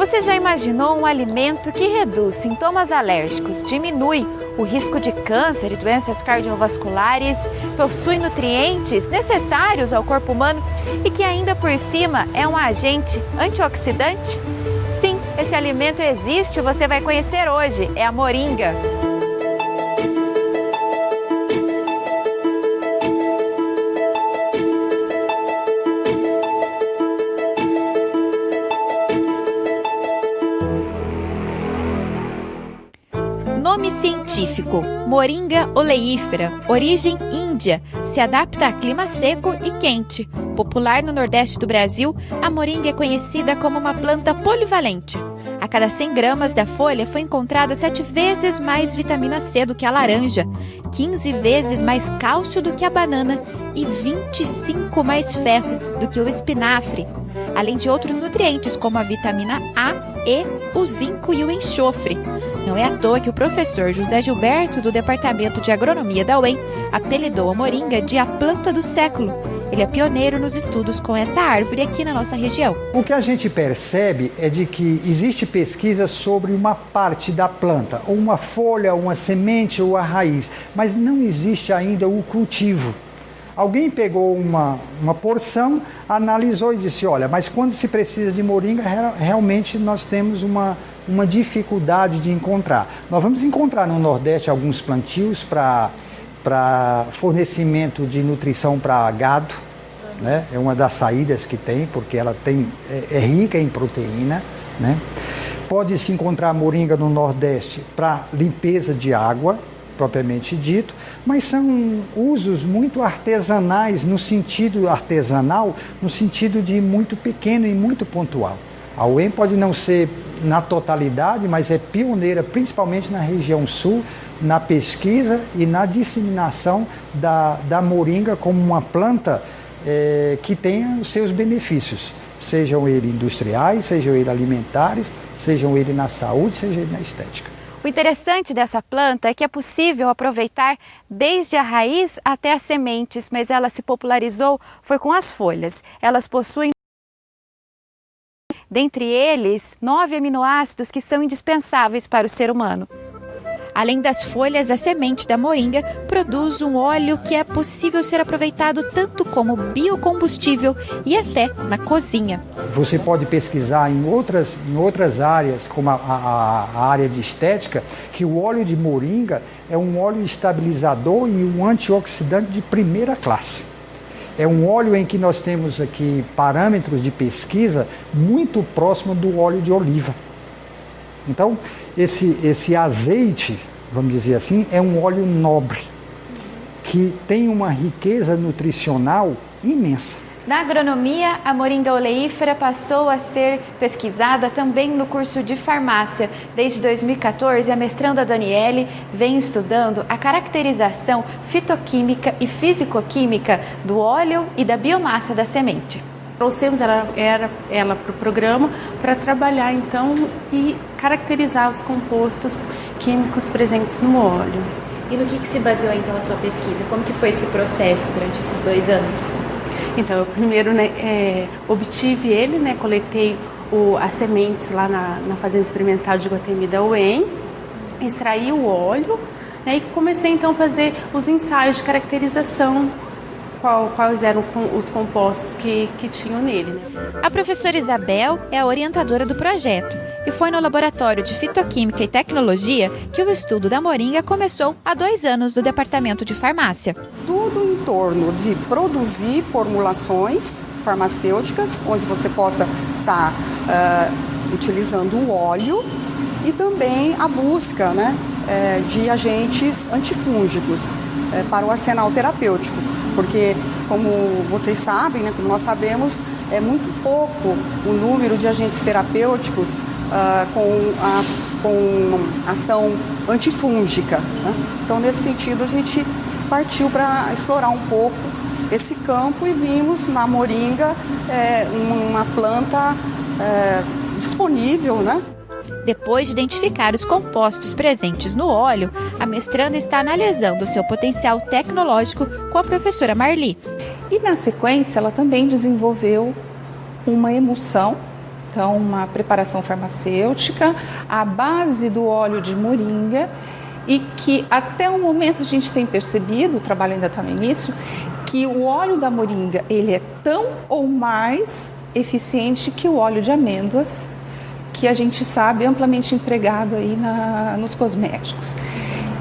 Você já imaginou um alimento que reduz sintomas alérgicos, diminui o risco de câncer e doenças cardiovasculares, possui nutrientes necessários ao corpo humano e que ainda por cima é um agente antioxidante? Sim, esse alimento existe e você vai conhecer hoje, é a moringa. Nome científico: Moringa oleífera, origem índia, se adapta a clima seco e quente. Popular no Nordeste do Brasil, a moringa é conhecida como uma planta polivalente. A cada 100 gramas da folha foi encontrada 7 vezes mais vitamina C do que a laranja, 15 vezes mais cálcio do que a banana e 25 mais ferro do que o espinafre, além de outros nutrientes como a vitamina A, E, o zinco e o enxofre. Não é à toa que o professor José Gilberto, do Departamento de Agronomia da UEM, apelidou a moringa de a planta do século. Ele é pioneiro nos estudos com essa árvore aqui na nossa região. O que a gente percebe é de que existe pesquisa sobre uma parte da planta, ou uma folha, uma semente ou a raiz, mas não existe ainda o cultivo. Alguém pegou uma porção, analisou e disse, olha, mas quando se precisa de moringa, realmente nós temos uma dificuldade de encontrar. Nós vamos encontrar no Nordeste alguns plantios para fornecimento de nutrição para gado, né? É uma das saídas que tem, porque ela é rica em proteína, né? Pode-se encontrar moringa no Nordeste para limpeza de água, propriamente dito, mas são usos muito artesanais, no sentido de muito pequeno e muito pontual. A UEM pode não ser na totalidade, mas é pioneira, principalmente na região sul, na pesquisa e na disseminação da moringa como uma planta que tenha os seus benefícios, sejam eles industriais, sejam eles alimentares, sejam eles na saúde, sejam eles na estética. O interessante dessa planta é que é possível aproveitar desde a raiz até as sementes, mas ela se popularizou foi com as folhas. Elas possuem, dentre eles, 9 aminoácidos que são indispensáveis para o ser humano. Além das folhas, a semente da moringa produz um óleo que é possível ser aproveitado tanto como biocombustível e até na cozinha. Você pode pesquisar em outras áreas, como a área de estética, que o óleo de moringa é um óleo estabilizador e um antioxidante de primeira classe. É um óleo em que nós temos aqui parâmetros de pesquisa muito próximo do óleo de oliva. Então, esse azeite, vamos dizer assim, é um óleo nobre, que tem uma riqueza nutricional imensa. Na agronomia, a moringa oleífera passou a ser pesquisada também no curso de farmácia. Desde 2014, a mestranda Daniele vem estudando a caracterização fitoquímica e fisicoquímica do óleo e da biomassa da semente. Trouxemos ela para o programa para trabalhar então e caracterizar os compostos químicos presentes no óleo. E no que se baseou então a sua pesquisa? Como que foi esse processo durante esses 2 anos? Então, eu primeiro obtive ele, coletei as sementes lá na Fazenda Experimental de Iguatemi da UEM, extraí o óleo e comecei então a fazer os ensaios de caracterização, quais eram os compostos que tinham nele. A professora Isabel é a orientadora do projeto e foi no Laboratório de Fitoquímica e Tecnologia que o estudo da moringa começou há 2 anos do Departamento de Farmácia. Tudo em torno de produzir formulações farmacêuticas, onde você possa estar utilizando o óleo e também a busca de agentes antifúngicos para o arsenal terapêutico. Porque, como vocês sabem, como nós sabemos, é muito pouco o número de agentes terapêuticos com ação antifúngica. Então, nesse sentido, a gente partiu para explorar um pouco esse campo e vimos na moringa uma planta disponível, Depois de identificar os compostos presentes no óleo, a mestranda está analisando o seu potencial tecnológico com a professora Marli. E na sequência, ela também desenvolveu uma emulsão então uma preparação farmacêutica à base do óleo de moringa e que até o momento a gente tem percebido, o trabalho ainda está no início, que o óleo da moringa ele é tão ou mais eficiente que o óleo de amêndoas, que a gente sabe amplamente empregado aí nos cosméticos.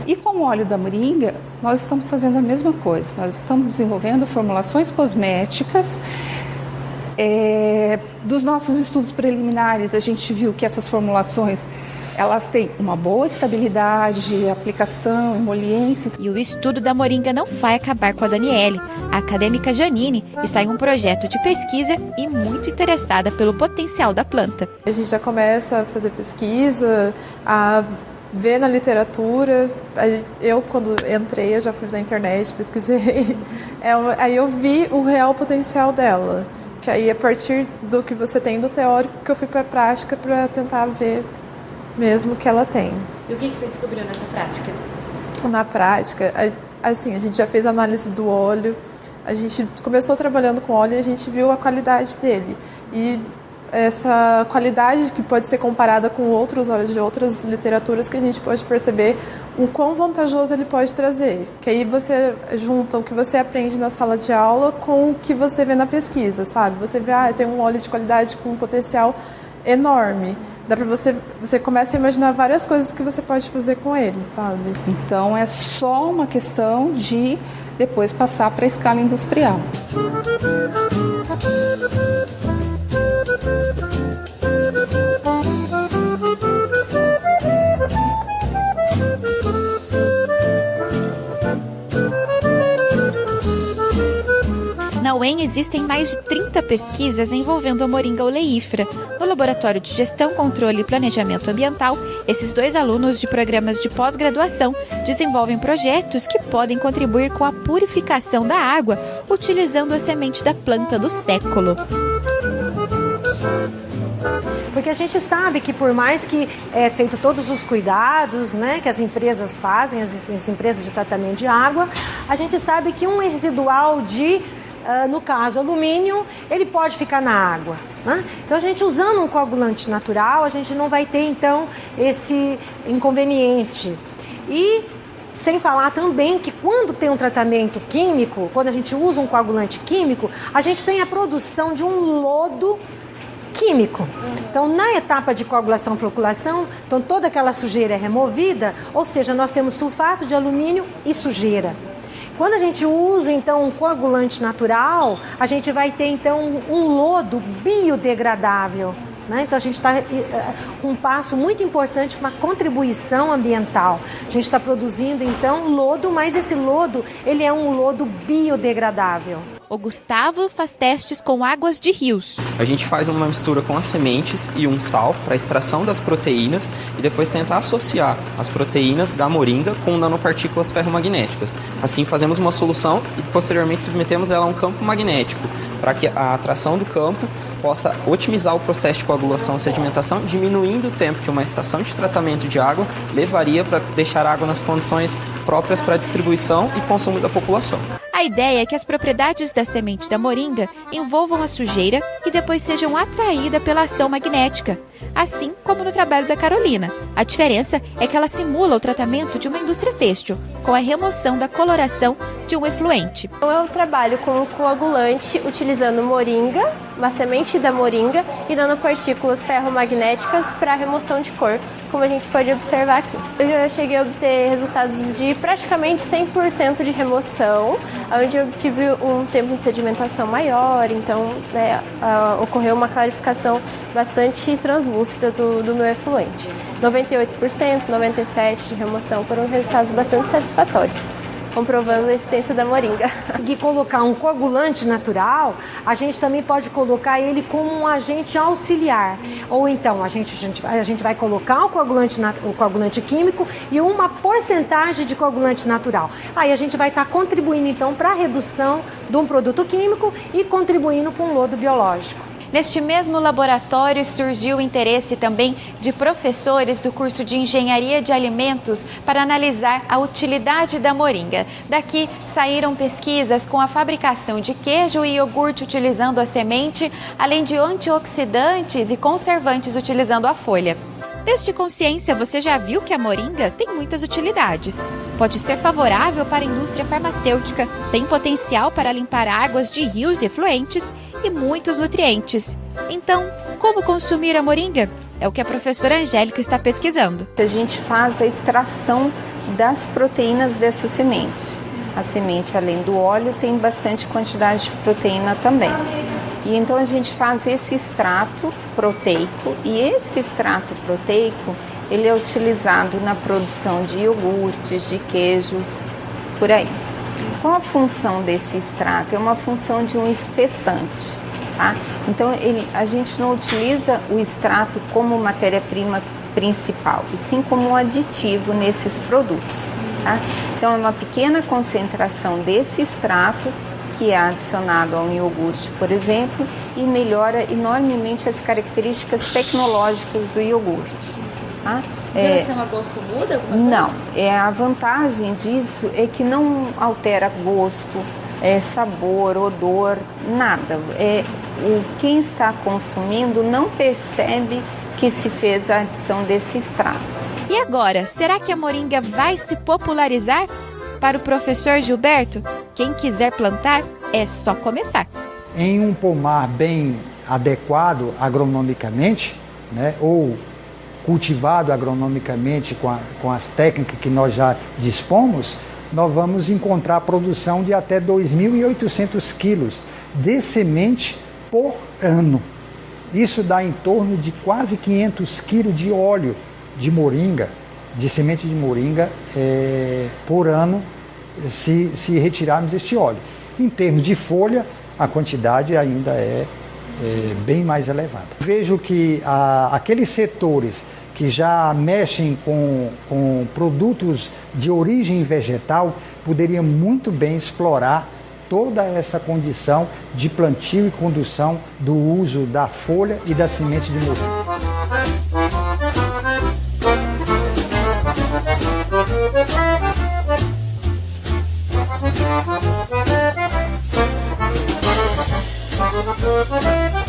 E com o óleo da moringa, nós estamos fazendo a mesma coisa. Nós estamos desenvolvendo formulações cosméticas. Dos nossos estudos preliminares, a gente viu que essas formulações elas têm uma boa estabilidade, aplicação, emoliência. E o estudo da moringa não vai acabar com a Daniele. A acadêmica Janine está em um projeto de pesquisa e muito interessada pelo potencial da planta. A gente já começa a fazer pesquisa, a ver na literatura. Eu, quando entrei, eu já fui na internet, pesquisei. Aí eu vi o real potencial dela. Que aí, a partir do que você tem do teórico, que eu fui para a prática para tentar ver mesmo que ela tem. E o que você descobriu nessa prática? Na prática, assim, a gente já fez análise do óleo, a gente começou trabalhando com óleo e a gente viu a qualidade dele. E essa qualidade que pode ser comparada com outros óleos de outras literaturas, que a gente pode perceber o quão vantajoso ele pode trazer. Que aí você junta o que você aprende na sala de aula com o que você vê na pesquisa, sabe? Você vê, tem um óleo de qualidade com um potencial enorme. Dá pra você começa a imaginar várias coisas que você pode fazer com ele, sabe? Então é só uma questão de depois passar para a escala industrial. Na UEM existem mais de 30 pesquisas envolvendo a moringa oleífera. No Laboratório de Gestão, Controle e Planejamento Ambiental, esses 2 alunos de programas de pós-graduação desenvolvem projetos que podem contribuir com a purificação da água, utilizando a semente da planta do século. Porque a gente sabe que por mais que é feito todos os cuidados, né, que as empresas fazem, as empresas de tratamento de água, a gente sabe que um residual de no caso, alumínio, ele pode ficar na água, né? Então, a gente usando um coagulante natural, a gente não vai ter, então, esse inconveniente. E, sem falar também que quando tem um tratamento químico, quando a gente usa um coagulante químico, a gente tem a produção de um lodo químico. Então, na etapa de coagulação-floculação, então toda aquela sujeira é removida, ou seja, nós temos sulfato de alumínio e sujeira. Quando a gente usa, então, um coagulante natural, a gente vai ter, então, um lodo biodegradável, né? Então, a gente está com um passo muito importante, uma contribuição ambiental. A gente está produzindo, então, lodo, mas esse lodo, ele é um lodo biodegradável. O Gustavo faz testes com águas de rios. A gente faz uma mistura com as sementes e um sal para extração das proteínas e depois tentar associar as proteínas da moringa com nanopartículas ferromagnéticas. Assim fazemos uma solução e posteriormente submetemos ela a um campo magnético para que a atração do campo possa otimizar o processo de coagulação e sedimentação, diminuindo o tempo que uma estação de tratamento de água levaria para deixar a água nas condições próprias para distribuição e consumo da população. A ideia é que as propriedades da semente da moringa envolvam a sujeira e depois sejam atraídas pela ação magnética, assim como no trabalho da Carolina. A diferença é que ela simula o tratamento de uma indústria têxtil, com a remoção da coloração de um efluente. Eu trabalho com coagulante utilizando moringa, uma semente da moringa e nanopartículas ferromagnéticas para remoção de cor, como a gente pode observar aqui. Eu já cheguei a obter resultados de praticamente 100% de remoção, onde eu tive um tempo de sedimentação maior, então ocorreu uma clarificação bastante translúcida do meu efluente. 98%, 97% de remoção foram resultados bastante satisfatórios, comprovando a eficiência da moringa. E colocar um coagulante natural, a gente também pode colocar ele como um agente auxiliar. Ou então, a gente vai colocar o coagulante químico e uma porcentagem de coagulante natural. Aí a gente vai estar contribuindo, então, para a redução de um produto químico e contribuindo com o lodo biológico. Neste mesmo laboratório surgiu o interesse também de professores do curso de Engenharia de Alimentos para analisar a utilidade da moringa. Daqui saíram pesquisas com a fabricação de queijo e iogurte utilizando a semente, além de antioxidantes e conservantes utilizando a folha. Desde consciência, você já viu que a moringa tem muitas utilidades. Pode ser favorável para a indústria farmacêutica, tem potencial para limpar águas de rios e efluentes e muitos nutrientes. Então, como consumir a moringa? É o que a professora Angélica está pesquisando. A gente faz a extração das proteínas dessa semente. A semente, além do óleo, tem bastante quantidade de proteína também. E então a gente faz esse extrato proteico, e esse extrato proteico ele é utilizado na produção de iogurtes, de queijos, por aí. Qual a função desse extrato? É uma função de um espessante, tá? Então a gente não utiliza o extrato como matéria-prima principal, e sim como um aditivo nesses produtos, tá? Então é uma pequena concentração desse extrato que é adicionado a um iogurte, por exemplo, e melhora enormemente as características tecnológicas do iogurte. Tá? Em relação a gosto muda alguma coisa? Não, a vantagem disso é que não altera gosto, sabor, odor, nada. Quem está consumindo não percebe que se fez a adição desse extrato. E agora, será que a moringa vai se popularizar? Para o professor Gilberto, quem quiser plantar é só começar. Em um pomar bem adequado agronomicamente, né, ou cultivado agronomicamente com as técnicas que nós já dispomos, nós vamos encontrar a produção de até 2.800 quilos de semente por ano. Isso dá em torno de quase 500 quilos de óleo de moringa, de semente de moringa por ano, se retirarmos este óleo. Em termos de folha, a quantidade ainda é bem mais elevada. Vejo que aqueles setores que já mexem com produtos de origem vegetal poderiam muito bem explorar toda essa condição de plantio e condução do uso da folha e da semente de moringa. Thank you.